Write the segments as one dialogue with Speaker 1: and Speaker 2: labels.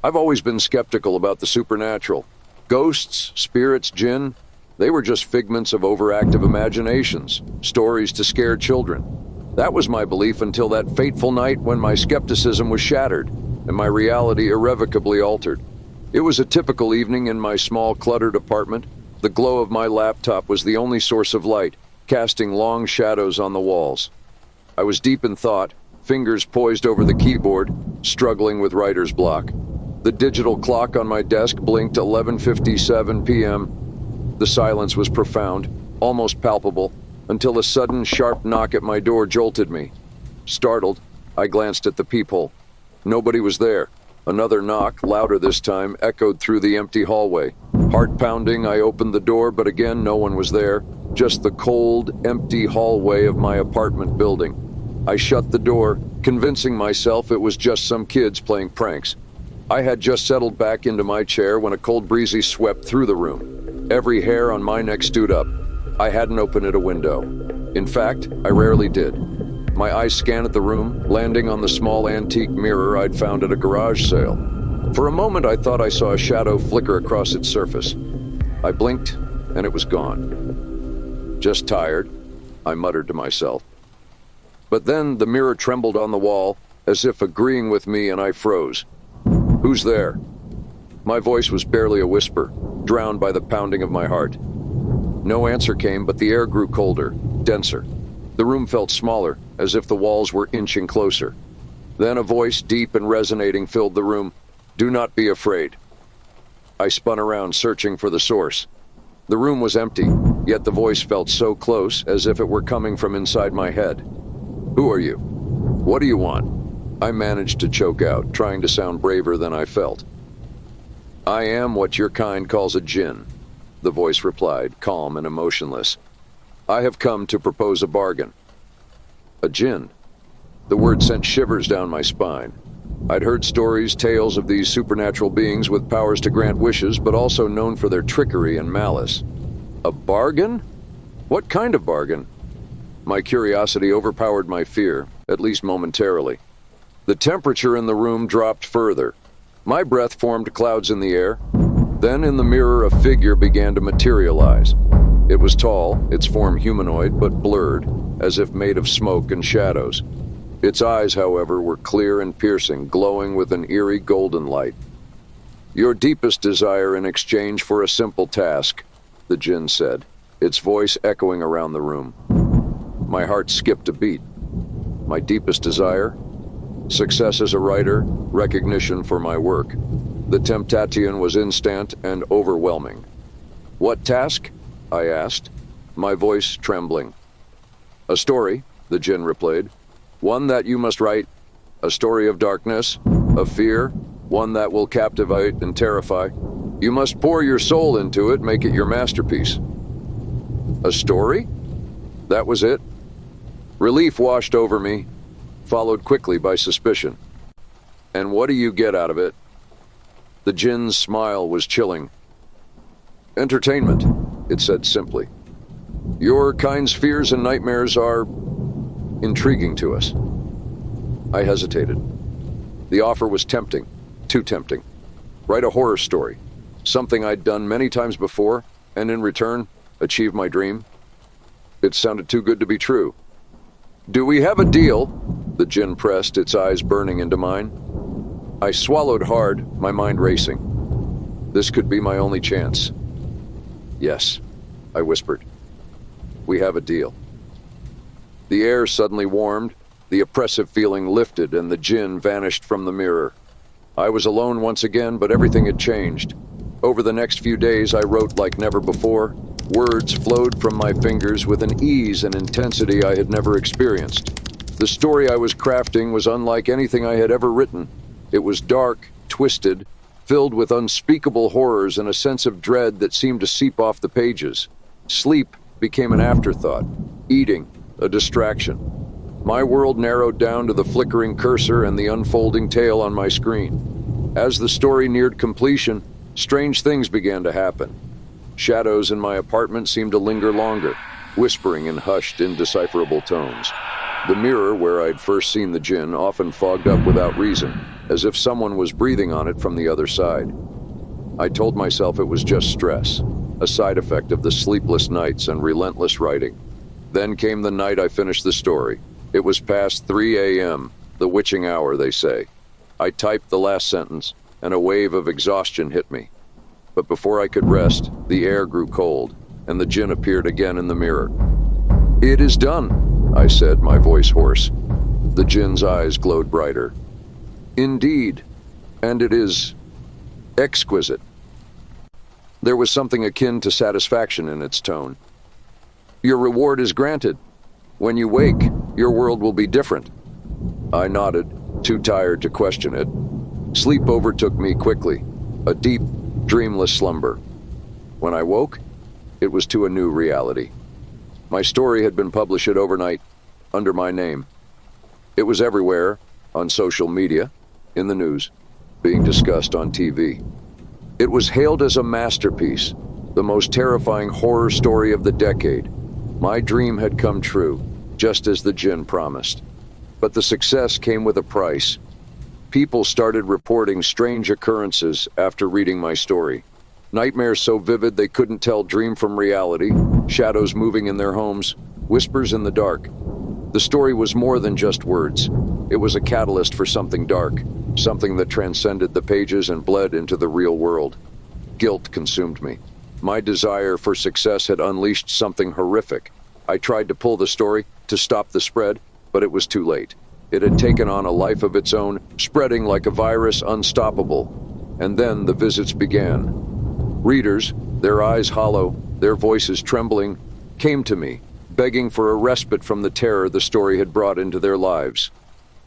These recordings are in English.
Speaker 1: I've always been skeptical about the supernatural. Ghosts, spirits, jinn, they were just figments of overactive imaginations, stories to scare children. That was my belief until that fateful night when my skepticism was shattered and my reality irrevocably altered. It was a typical evening in my small, cluttered apartment. The glow of my laptop was the only source of light, casting long shadows on the walls. I was deep in thought, fingers poised over the keyboard, struggling with writer's block. The digital clock on my desk blinked 11:57 p.m. The silence was profound, almost palpable, until a sudden sharp knock at my door jolted me. Startled, I glanced at the peephole. Nobody was there. Another knock, louder this time, echoed through the empty hallway. Heart pounding, I opened the door, but again no one was there, just the cold, empty hallway of my apartment building. I shut the door, convincing myself it was just some kids playing pranks. I had just settled back into my chair when a cold breeze swept through the room. Every hair on my neck stood up. I hadn't opened a window. In fact, I rarely did. My eyes scanned the room, landing on the small antique mirror I'd found at a garage sale. For a moment, I thought I saw a shadow flicker across its surface. I blinked, and it was gone. Just tired, I muttered to myself. But then the mirror trembled on the wall, as if agreeing with me, and I froze. "Who's there?" My voice was barely a whisper, drowned by the pounding of my heart. No answer came, but the air grew colder, denser. The room felt smaller, as if the walls were inching closer. Then a voice, deep and resonating, filled the room. "Do not be afraid." I spun around, searching for the source. The room was empty, yet the voice felt so close, as if it were coming from inside my head. "Who are you? What do you want?" I managed to choke out, trying to sound braver than I felt. "I am what your kind calls a jinn," the voice replied, calm and emotionless. "I have come to propose a bargain." A jinn? The word sent shivers down my spine. I'd heard stories, tales of these supernatural beings with powers to grant wishes, but also known for their trickery and malice. A bargain? What kind of bargain? My curiosity overpowered my fear, at least momentarily. The temperature in the room dropped further. My breath formed clouds in the air. Then in the mirror a figure began to materialize. It was tall, its form humanoid, but blurred, as if made of smoke and shadows. Its eyes, however, were clear and piercing, glowing with an eerie golden light. "Your deepest desire in exchange for a simple task," the jinn said, its voice echoing around the room. My heart skipped a beat. My deepest desire? Success as a writer, recognition for my work. The temptation was instant and overwhelming. "What task?" I asked, my voice trembling. "A story," the jinn replied. "One that you must write. A story of darkness, of fear, one that will captivate and terrify. You must pour your soul into it, make it your masterpiece." A story? That was it? Relief washed over me, followed quickly by suspicion. "And what do you get out of it?" The jinn's smile was chilling. "Entertainment," it said simply. "Your kind's fears and nightmares are intriguing to us." I hesitated. The offer was tempting, too tempting. Write a horror story, something I'd done many times before, and in return, achieve my dream. It sounded too good to be true. "Do we have a deal?" the jinn pressed, its eyes burning into mine. I swallowed hard, my mind racing. This could be my only chance. "Yes," I whispered. "We have a deal." The air suddenly warmed, the oppressive feeling lifted, and the jinn vanished from the mirror. I was alone once again, but everything had changed. Over the next few days, I wrote like never before. Words flowed from my fingers with an ease and intensity I had never experienced. The story I was crafting was unlike anything I had ever written. It was dark, twisted, filled with unspeakable horrors and a sense of dread that seemed to seep off the pages. Sleep became an afterthought. Eating, a distraction. My world narrowed down to the flickering cursor and the unfolding tale on my screen. As the story neared completion, strange things began to happen. Shadows in my apartment seemed to linger longer, whispering in hushed, indecipherable tones. The mirror where I'd first seen the Jinn often fogged up without reason, as if someone was breathing on it from the other side. I told myself it was just stress, a side effect of the sleepless nights and relentless writing. Then came the night I finished the story. It was past 3 a.m., the witching hour, they say. I typed the last sentence, and a wave of exhaustion hit me. But before I could rest, the air grew cold, and the Jinn appeared again in the mirror. "It is done," I said, my voice hoarse. The Jinn's eyes glowed brighter. "Indeed, and it is exquisite." There was something akin to satisfaction in its tone. "Your reward is granted. When you wake, your world will be different." I nodded, too tired to question it. Sleep overtook me quickly, a deep, dreamless slumber. When I woke, it was to a new reality. My story had been published overnight, under my name. It was everywhere, on social media, in the news, being discussed on TV. It was hailed as a masterpiece, the most terrifying horror story of the decade. My dream had come true, just as the Jinn promised. But the success came with a price. People started reporting strange occurrences after reading my story. Nightmares so vivid they couldn't tell dream from reality, shadows moving in their homes, whispers in the dark. The story was more than just words. It was a catalyst for something dark, something that transcended the pages and bled into the real world. Guilt consumed me. My desire for success had unleashed something horrific. I tried to pull the story, to stop the spread, but it was too late. It had taken on a life of its own, spreading like a virus, unstoppable. And then the visits began. Readers, their eyes hollow, their voices trembling, came to me, begging for a respite from the terror the story had brought into their lives.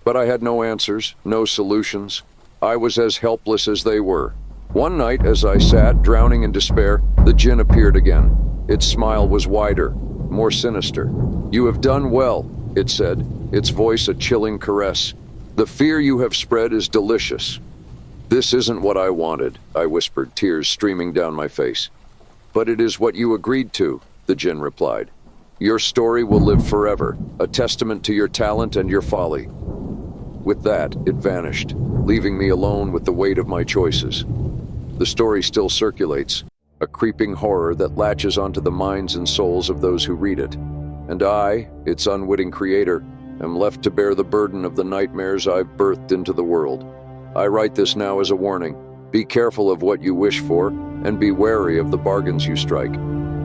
Speaker 1: But I had no answers, no solutions. I was as helpless as they were. One night, as I sat, drowning in despair, the Jinn appeared again. Its smile was wider, more sinister. "You have done well," it said, its voice a chilling caress. "The fear you have spread is delicious." "This isn't what I wanted," I whispered, tears streaming down my face. "But it is what you agreed to," the Jinn replied. "Your story will live forever, a testament to your talent and your folly." With that, it vanished, leaving me alone with the weight of my choices. The story still circulates, a creeping horror that latches onto the minds and souls of those who read it. And I, its unwitting creator, am left to bear the burden of the nightmares I've birthed into the world. I write this now as a warning. Be careful of what you wish for, and be wary of the bargains you strike.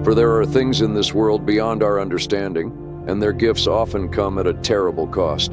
Speaker 1: For there are things in this world beyond our understanding, and their gifts often come at a terrible cost.